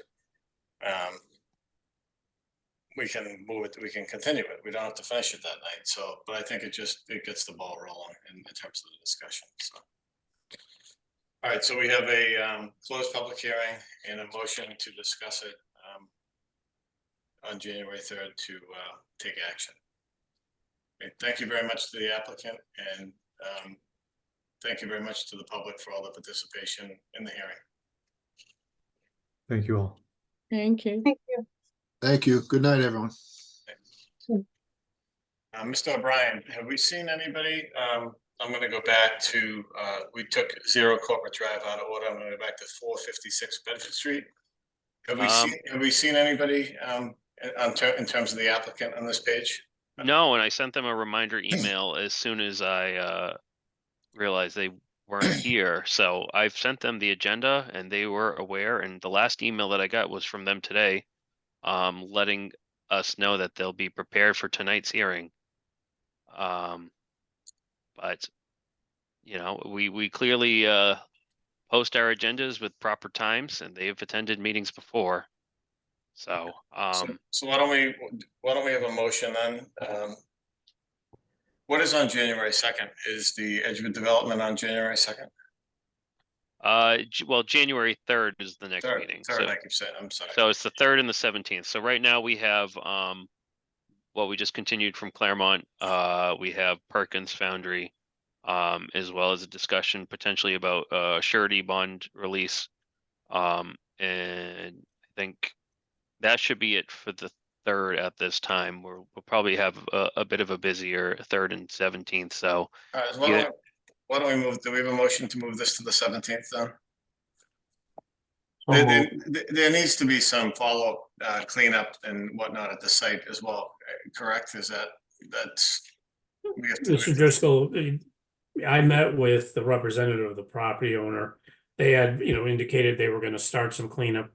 [SPEAKER 2] we can move it, we can continue it. We don't have to finish it that night. So, but I think it gets the ball rolling in terms of the discussion. So. All right, so we have a closed public hearing and a motion to discuss it. on January 3rd to take action. Okay, thank you very much to the applicant, and thank you very much to the public for all the participation in the hearing.
[SPEAKER 7] Thank you all.
[SPEAKER 9] Thank you.
[SPEAKER 11] Thank you.
[SPEAKER 6] Thank you. Good night, everyone.
[SPEAKER 2] Mr. O'Brien, have we seen anybody? I'm gonna go back to, we took 0 Corporate Drive out of order. I'm gonna go back to 456 Bedford Street. Have we seen anybody in terms of the applicant on this page?
[SPEAKER 1] No, and I sent them a reminder email as soon as I realized they weren't here. So I've sent them the agenda and they were aware. And the last email that I got was from them today, letting us know that they'll be prepared for tonight's hearing. But you know, we clearly post our agendas with proper times, and they've attended meetings before. So
[SPEAKER 2] So why don't we have a motion then? What is on January 2nd? Is the Edgewood development on January 2nd?
[SPEAKER 1] well, January 3rd is the next
[SPEAKER 2] Third,
[SPEAKER 1] meeting.
[SPEAKER 2] third,
[SPEAKER 1] So,
[SPEAKER 2] like you said, I'm sorry.
[SPEAKER 1] so it's the 3rd and the 17th. So right now we have what we just continued from Claremont. We have Perkins Foundry, as well as a discussion potentially about surety bond release. And I think that should be it for the 3rd at this time. We'll probably have a bit of a busier 3rd and 17th. So
[SPEAKER 2] All right,
[SPEAKER 1] yeah.
[SPEAKER 2] why don't we move, do we have a motion to move this to the 17th then?
[SPEAKER 4] So
[SPEAKER 2] There needs to be some follow-up cleanup and whatnot at the site as well, correct? That's. We have to.
[SPEAKER 3] Mr. Driscoll, I met with the representative of the property owner. They had, indicated they were gonna start some cleanup.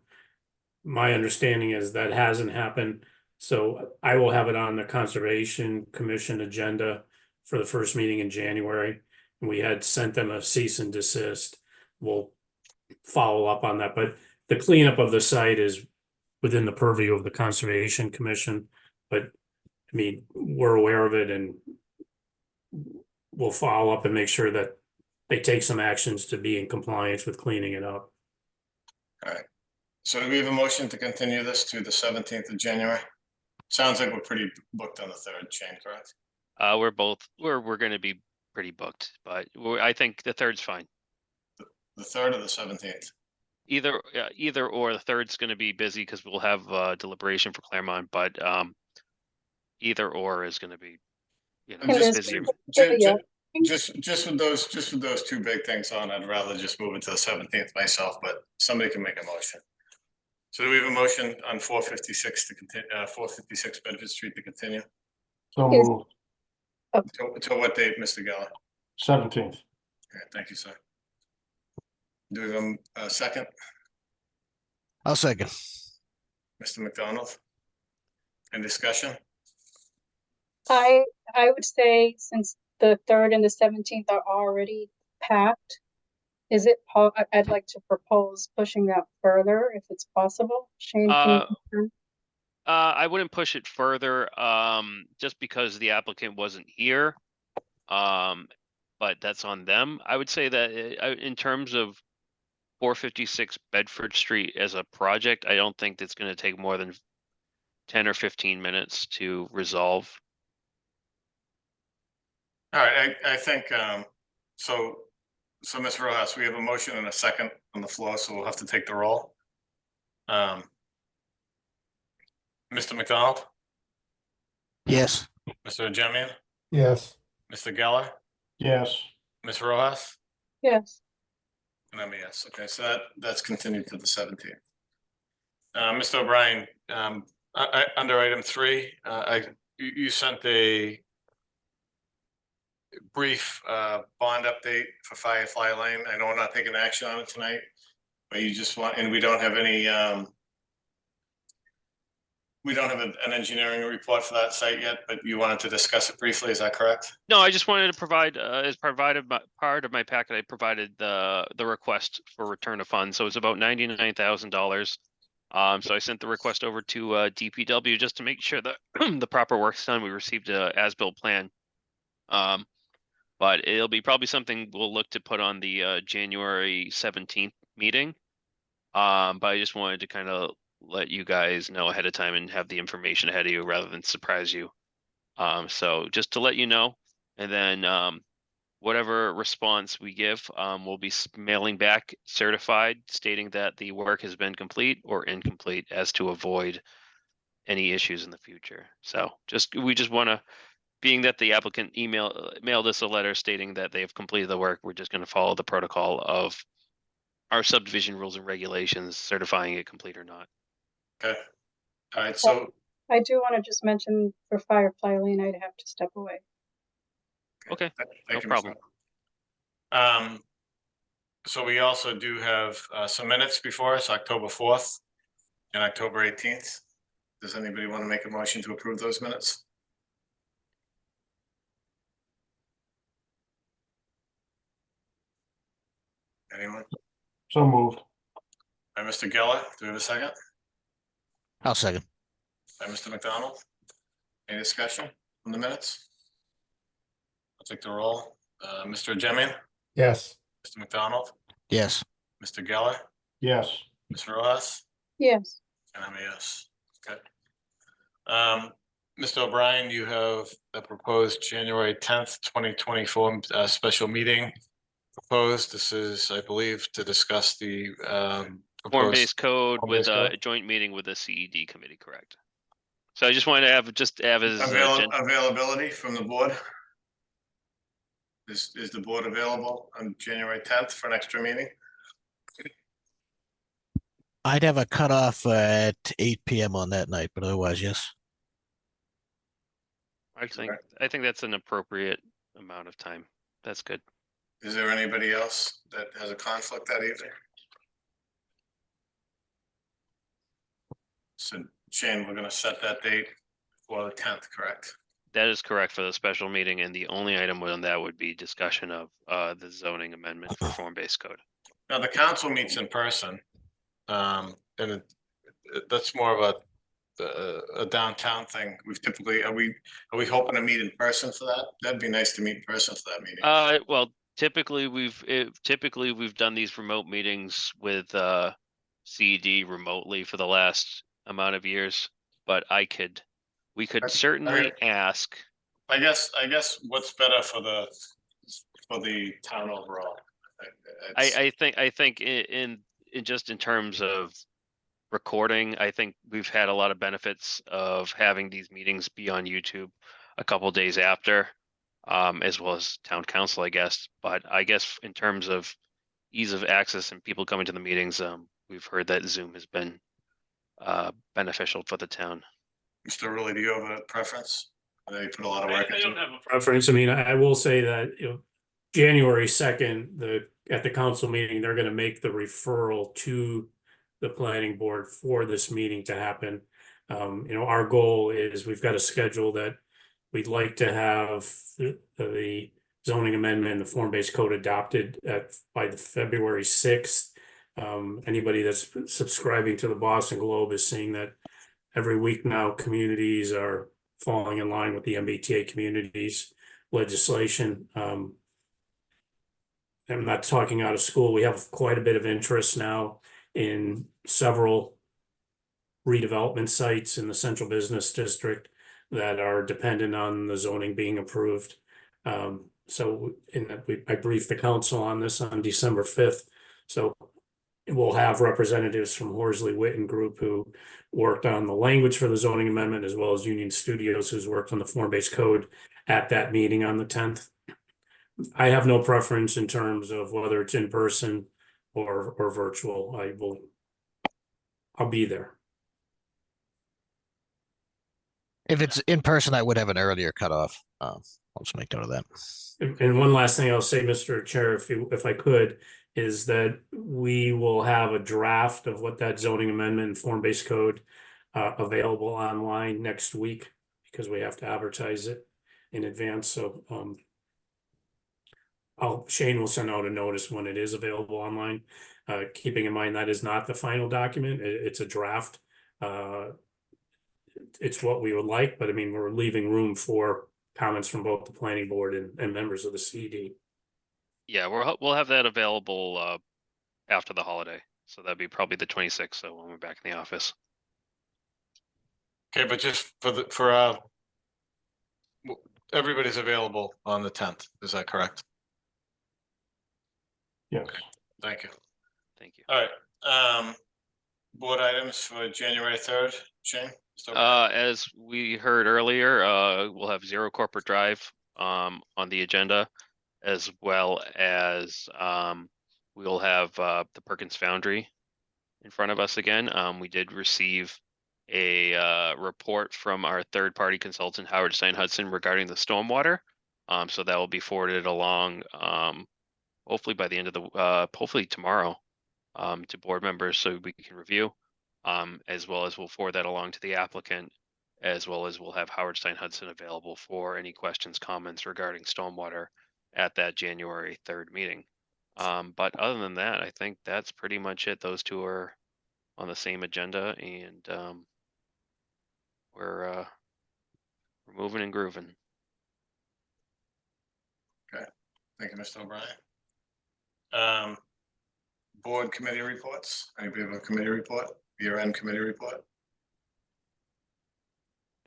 [SPEAKER 3] My understanding is that hasn't happened, so I will have it on the Conservation Commission agenda for the first meeting in January. We had sent them a cease and desist. We'll follow up on that, but the cleanup of the site is within the purview of the Conservation Commission. But I mean, we're aware of it, and we'll follow up and make sure that they take some actions to be in compliance with cleaning it up.
[SPEAKER 2] All right. So do we have a motion to continue this to the 17th of January? Sounds like we're pretty booked on the 3rd, Shane, correct?
[SPEAKER 1] we're going to be pretty booked, but I think the 3rd's fine.
[SPEAKER 2] The 3rd or the 17th?
[SPEAKER 1] Either or. The 3rd's going to be busy because we'll have deliberation for Claremont, but either or is going to be, busier.
[SPEAKER 2] Just with those 2 big things on, I'd rather just move it to the 17th myself, but somebody can make a motion. So do we have a motion on 456 to continue, 456 Bedford Street to continue?
[SPEAKER 4] So moved.
[SPEAKER 2] To what date, Mr. Geller?
[SPEAKER 4] 17th.
[SPEAKER 2] Okay, thank you, sir. Do we have a second?
[SPEAKER 13] I'll second.
[SPEAKER 2] Mr. McDonald? Any discussion?
[SPEAKER 15] I would say since the 3rd and the 17th are already packed, I'd like to propose pushing that further if it's possible. Shane, can you confirm?
[SPEAKER 1] I wouldn't push it further, just because the applicant wasn't here. But that's on them. I would say that in terms of 456 Bedford Street as a project, I don't think it's going to take more than 10 or 15 minutes to resolve.
[SPEAKER 2] All right, I think, so Ms. Rojas, we have a motion and a second on the floor, so we'll have to take the roll. Mr. McDonald?
[SPEAKER 13] Yes.
[SPEAKER 2] Mr. Jemian?
[SPEAKER 14] Yes.
[SPEAKER 2] Mr. Geller?
[SPEAKER 4] Yes.
[SPEAKER 2] Ms. Rojas?
[SPEAKER 15] Yes.
[SPEAKER 2] And I'm a yes. Okay, so that's continued to the 17th. Mr. O'Brien, under item 3, you sent a brief bond update for Firefly Lane. I know we're not taking action on it tonight, but you just want, and we don't have any, we don't have an engineering report for that site yet, but you wanted to discuss it briefly, is that correct?
[SPEAKER 1] No, I just wanted to provide, as part of my packet, I provided the request for return of funds. So it's about $99,000. So I sent the request over to DPW just to make sure that the proper work's done. We received a as-built plan. But it'll be probably something we'll look to put on the January 17th meeting. But I just wanted to kind of let you guys know ahead of time and have the information ahead of you rather than surprise you. So just to let you know, and then whatever response we give, we'll be mailing back certified stating that the work has been complete or incomplete as to avoid any issues in the future. So we just want to, being that the applicant mailed us a letter stating that they have completed the work, we're just going to follow the protocol of our subdivision rules and regulations, certifying it complete or not.
[SPEAKER 2] Okay. All right, so,
[SPEAKER 15] I do want to just mention for Firefly Lane, I'd have to step away.
[SPEAKER 1] Okay, no
[SPEAKER 2] thank you,
[SPEAKER 1] problem.
[SPEAKER 2] So we also do have some minutes before us, October 4th and October 18th. Does anybody want to make a motion to approve those minutes? Anyone?
[SPEAKER 4] So moved.
[SPEAKER 2] By Mr. Geller, do we have a second?
[SPEAKER 13] I'll second.
[SPEAKER 2] By Mr. McDonald? Any discussion on the minutes? I'll take the roll. Mr. Jemian?
[SPEAKER 14] Yes.
[SPEAKER 2] Mr. McDonald?
[SPEAKER 13] Yes.
[SPEAKER 2] Mr. Geller?
[SPEAKER 4] Yes.
[SPEAKER 2] Ms. Rojas?
[SPEAKER 15] Yes.
[SPEAKER 2] And I'm a yes. Okay. Mr. O'Brien, you have a proposed January 10th, 2024 special meeting proposed. This is, I believe, to discuss the
[SPEAKER 1] Form-based code with
[SPEAKER 2] form-based code.
[SPEAKER 1] a joint meeting with the CED committee, correct? So I just wanted to have his
[SPEAKER 2] Availability from the board. Is the board available on January 10th for an extra meeting?
[SPEAKER 13] I'd have a cutoff at 8 p.m. on that night, but otherwise, yes.
[SPEAKER 1] I think that's an appropriate amount of time. That's good.
[SPEAKER 2] Is there anybody else that has a conflict that evening? So Shane, we're gonna set that date for the 10th, correct?
[SPEAKER 1] That is correct for the special meeting, and the only item on that would be discussion of the zoning amendment for form-based code.
[SPEAKER 2] Now, the council meets in person. And that's more of a downtown thing. We've typically, are we hoping to meet in person for that? That'd be nice to meet in person for that meeting.
[SPEAKER 1] Well, typically we've done these remote meetings with CED remotely for the last amount of years, but we could certainly ask.
[SPEAKER 2] I guess what's better for the town overall.
[SPEAKER 1] I think in just in terms of recording, I think we've had a lot of benefits of having these meetings be on YouTube a couple of days after, as well as town council, I guess. But I guess in terms of ease of access and people coming to the meetings, we've heard that Zoom has been beneficial for the town.
[SPEAKER 2] Mr. Rulli, do you have a preference? I know you put a lot of work
[SPEAKER 3] I
[SPEAKER 2] into
[SPEAKER 3] don't
[SPEAKER 2] it.
[SPEAKER 3] have a preference. I mean, I will say that, January 2nd, at the council meeting, they're gonna make the referral to the planning board for this meeting to happen. Our goal is we've got a schedule that we'd like to have the zoning amendment, the form-based code adopted by the February 6th. Anybody that's subscribing to the Boston Globe is seeing that every week now communities are falling in line with the MBTA communities legislation. I'm not talking out of school. We have quite a bit of interest now in several redevelopment sites in the central business district that are dependent on the zoning being approved. So I briefed the council on this on December 5th. So we'll have representatives from Horsley Witten Group who worked on the language for the zoning amendment, as well as Union Studios, who's worked on the form-based code at that meeting on the 10th. I have no preference in terms of whether it's in person or virtual. I'll be there.
[SPEAKER 13] If it's in person, I would have an earlier cutoff. I'll just make note of that.
[SPEAKER 3] And one last thing I'll say, Mr. Chair, if I could, is that we will have a draft of what that zoning amendment and form-based code available online next week, because we have to advertise it in advance. So Shane will send out a notice when it is available online. Keeping in mind that is not the final document, it's a draft. It's what we would like, but I mean, we're leaving room for comments from both the planning board and members of the CED.
[SPEAKER 1] Yeah, we'll have that available after the holiday, so that'd be probably the 26th. So when we're back in the office.
[SPEAKER 2] Okay, but just everybody's available on the 10th. Is that correct?
[SPEAKER 4] Yes.
[SPEAKER 2] Thank you.
[SPEAKER 1] Thank you.
[SPEAKER 2] All right. Board items for January 3rd, Shane?
[SPEAKER 1] As we heard earlier, we'll have Zero Corporate Drive on the agenda, as well as we'll have the Perkins Foundry in front of us again. We did receive a report from our third-party consultant, Howard Stein Hudson, regarding the stormwater. So that will be forwarded along, hopefully by the end of the, hopefully tomorrow, to board members so we can review. As well as we'll forward that along to the applicant, as well as we'll have Howard Stein Hudson available for any questions, comments regarding stormwater at that January 3rd meeting. But other than that, I think that's pretty much it. Those two are on the same agenda, and we're moving and grooving.
[SPEAKER 2] Okay, thank you, Mr. O'Brien. Board committee reports. Anybody have a committee report? Year-end committee report?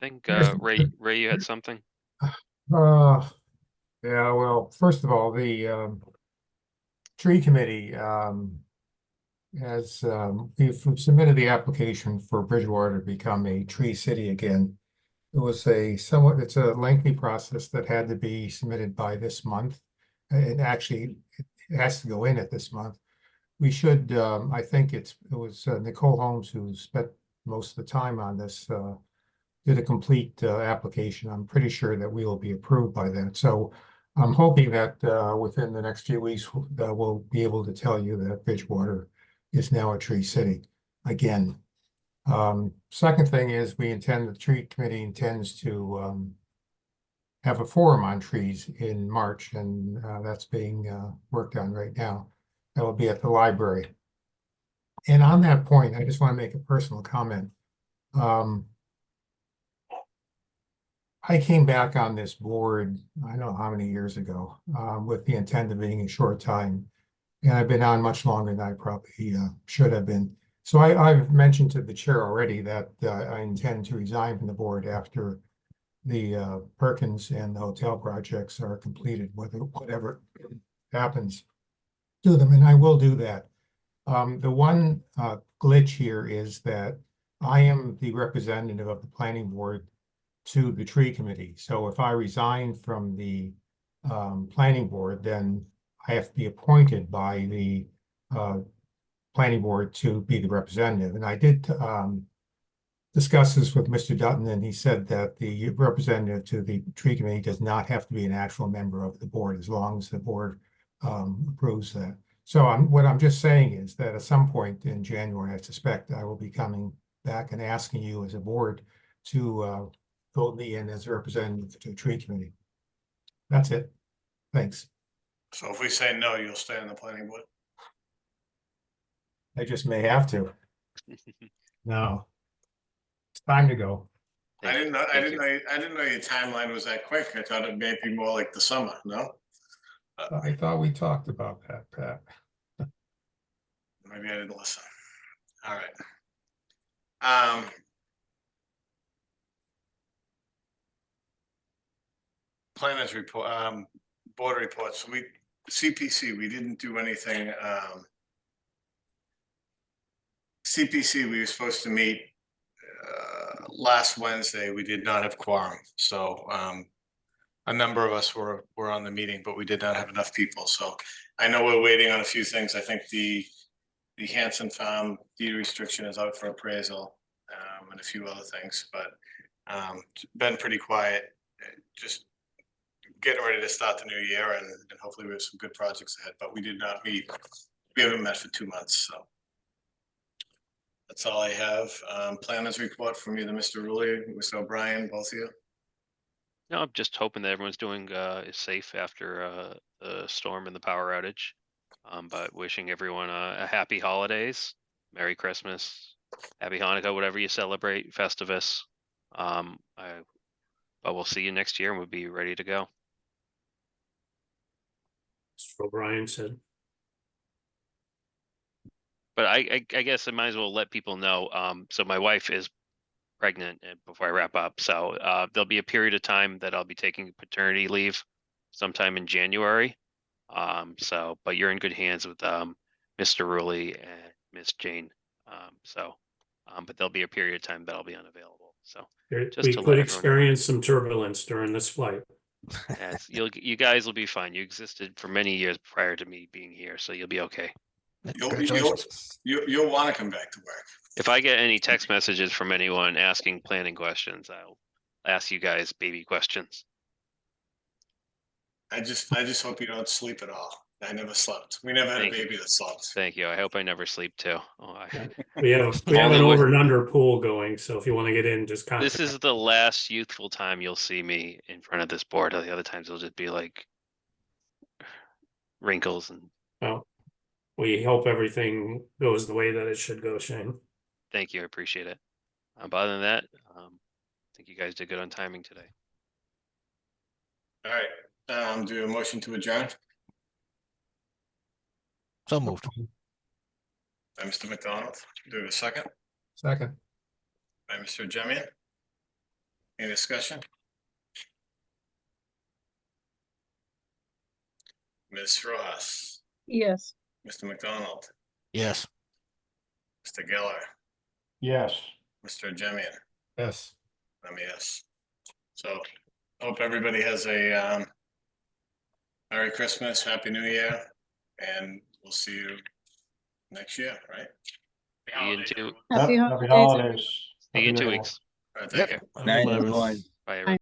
[SPEAKER 1] I think Ray, you had something?
[SPEAKER 14] Yeah, well, first of all, the tree committee has we've submitted the application for Bridgewater to become a tree city again. It was it's a lengthy process that had to be submitted by this month. And actually, it has to go in at this month. We should, I think it was Nicole Holmes who spent most of the time on this, did a complete application. I'm pretty sure that we will be approved by that. So I'm hoping that within the next few weeks, we'll be able to tell you that Bridgewater is now a tree city again. Second thing is the tree committee intends to have a forum on trees in March, and that's being worked on right now. That will be at the library. And on that point, I just want to make a personal comment. I came back on this board, I don't know how many years ago, with the intent of being a short time. And I've been on much longer than I probably should have been. So I've mentioned to the chair already that I intend to resign from the board after the Perkins and the hotel projects are completed, whatever happens to them, and I will do that. The one glitch here is that I am the representative of the planning board to the tree committee. So if I resign from the planning board, then I have to be appointed by the planning board to be the representative. And I did discuss this with Mr. Dutton, and he said that the representative to the tree committee does not have to be an actual member of the board as long as the board approves that. So what I'm just saying is that at some point in January, I suspect I will be coming back and asking you as a board to vote me in as a representative to the tree committee. That's it. Thanks.
[SPEAKER 2] So if we say no, you'll stay on the planning board?
[SPEAKER 14] I just may have to. No. It's time to go.
[SPEAKER 2] I didn't know your timeline was that quick. I thought it may be more like the summer, no?
[SPEAKER 14] I thought we talked about that, Pat.
[SPEAKER 2] Maybe I didn't listen. All right. Planners report, board reports. CPC, we didn't do anything. CPC, we were supposed to meet last Wednesday. We did not have quorum. So a number of us were on the meeting, but we did not have enough people. So I know we're waiting on a few things. I think the Hanson Farm deed restriction is out for appraisal, and a few other things, but it's been pretty quiet. Just getting ready to start the new year, and hopefully we have some good projects ahead, but we did not meet. We haven't met for 2 months, so. That's all I have. Planners report from either Mr. Rulli, Mr. O'Brien, both of you.
[SPEAKER 1] No, I'm just hoping that everyone's doing is safe after the storm and the power outage. But wishing everyone a happy holidays, Merry Christmas, Happy Hanukkah, whatever you celebrate, Festivus. But we'll see you next year and we'll be ready to go.
[SPEAKER 3] Mr. O'Brien said.
[SPEAKER 1] But I guess I might as well let people know. So my wife is pregnant and before I wrap up. So there'll be a period of time that I'll be taking paternity leave sometime in January. So, but you're in good hands with Mr. Rulli and Miss Jane. But there'll be a period of time that I'll be unavailable. So just
[SPEAKER 3] We
[SPEAKER 1] to let
[SPEAKER 3] could
[SPEAKER 1] everyone know.
[SPEAKER 3] experience some turbulence during this flight.
[SPEAKER 1] Yes, you guys will be fine. You existed for many years prior to me being here, so you'll be okay.
[SPEAKER 2] You'll want to come back to work.
[SPEAKER 1] If I get any text messages from anyone asking planning questions, I'll ask you guys baby questions.
[SPEAKER 2] I just hope you don't sleep at all. I never slept. We never had a baby that slept.
[SPEAKER 1] Thank you. I hope I never sleep too. Oh,
[SPEAKER 3] We have an over and under pool going, so if you want to get in, just contact.
[SPEAKER 1] This is the last youthful time you'll see me in front of this board. The other times it'll just be like wrinkles and.
[SPEAKER 3] Well, we hope everything goes the way that it should go, Shane.
[SPEAKER 1] Thank you. I appreciate it. But other than that, I think you guys did good on timing today.
[SPEAKER 2] All right. Do a motion to adjourn
[SPEAKER 13] So moved.
[SPEAKER 2] by Mr. McDonald. Do a second
[SPEAKER 14] Second.
[SPEAKER 2] by Mr. Jemian. Any discussion? Ms. Rojas,
[SPEAKER 15] Yes.
[SPEAKER 2] Mr. McDonald,
[SPEAKER 13] Yes.
[SPEAKER 2] Mr. Geller,
[SPEAKER 4] Yes.
[SPEAKER 2] Mr. Jemian.
[SPEAKER 14] Yes.
[SPEAKER 2] I'm a yes. So hope everybody has a Merry Christmas, Happy New Year, and we'll see you next year, right?
[SPEAKER 1] See you in two.
[SPEAKER 15] Happy
[SPEAKER 4] Happy
[SPEAKER 15] holidays.
[SPEAKER 4] holidays.
[SPEAKER 1] See you in
[SPEAKER 4] Happy
[SPEAKER 1] 2
[SPEAKER 4] New Year.
[SPEAKER 1] weeks.
[SPEAKER 2] All right, thank you.
[SPEAKER 1] Bye, everyone.